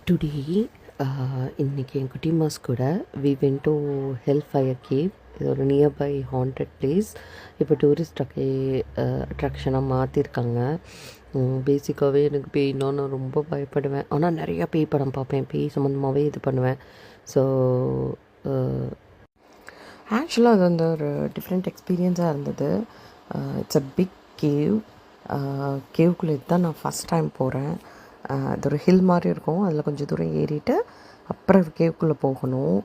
Today இன்னைக்கு என் குட்டி மாஸ் கூட we went to hell fire cave. இது ஒரு நியர்பை ஹாண்டட் பிளேஸ். இப்போ டூரிஸ்ட் அட்ராக்ஷனாக மாற்றிருக்காங்க. பேசிக்காகவே எனக்கு பேய்னா நான் ரொம்ப பயப்படுவேன். ஆனால் நிறையா பேய் படம் பார்ப்பேன், பேய் சம்மந்தமாகவே இது பண்ணுவேன். ஸோ ஆக்சுவலாக அது வந்து ஒரு டிஃப்ரெண்ட் எக்ஸ்பீரியன்ஸாக இருந்தது. It's a big cave. கேவுக்குள்ளே தான் நான் ஃபஸ்ட் டைம் போகிறேன். அது ஒரு ஹில் மாதிரி இருக்கும். அதில் கொஞ்சம் தூரம் ஏறிட்டு அப்புறம் கேவுக்குள்ளே போகணும்.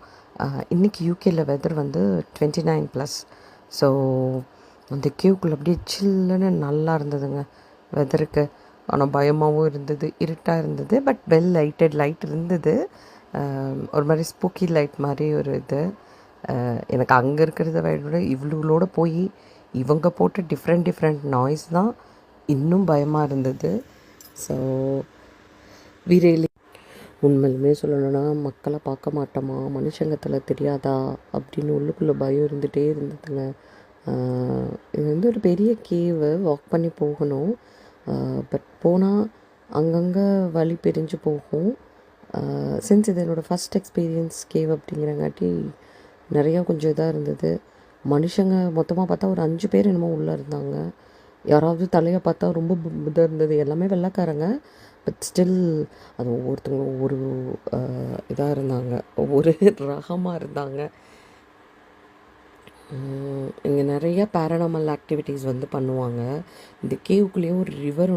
இன்றைக்கி யூகேயில் வெதர் வந்து 29+. ஸோ அந்த கேவுக்குள்ளே அப்படியே சில்லுன்னு நல்லா இருந்ததுங்க வெதருக்கு. ஆனால் பயமாகவும் இருந்தது, இருட்டாக இருந்தது. பட் லைட் இருந்தது. ஒரு மாதிரி ஸ்பூக்கி லைட் மாதிரி ஒரு இது. எனக்கு அங்கே இருக்கிறத விட இவ்வளோட போய் இவங்க போட்ட டிஃப்ரெண்ட் நாய்ஸ் தான் இன்னும் பயமாக இருந்தது. ஸோ வீரேலி உண்மையிலுமே சொல்லணும்னா மக்களை பார்க்க மாட்டோமா, மனுஷங்கத்தில் தெரியாதா அப்படின்னு உள்ளுக்குள்ளே பயம் இருந்துகிட்டே இருந்ததுங்க. இது வந்து ஒரு பெரிய கேவு, வாக் பண்ணி போகணும். பட் போனால் அங்கங்கே வழி பிரிஞ்சு போகும். சின்ஸ் இது என்னோடய ஃபஸ்ட் எக்ஸ்பீரியன்ஸ் கேவ் அப்படிங்கிறங்காட்டி நிறையா கொஞ்சம் இதாக இருந்தது. மனுஷங்க மொத்தமாக பார்த்தா ஒரு 5 பேர் என்னமோ உள்ளே இருந்தாங்க. யாராவது தலையை பார்த்தா ரொம்ப இதாக இருந்தது. எல்லாமே வெள்ளைக்காரங்க. பட் ஸ்டில் அது ஒவ்வொருத்தவங்களும் ஒவ்வொரு இதாக இருந்தாங்க, ஒவ்வொரு ரகமாக இருந்தாங்க. இங்கே நிறைய பேரனாமல் ஆக்டிவிட்டீஸ் வந்து பண்ணுவாங்க. இந்த கேவுக்குள்ளேயே ஒரு ரிவர்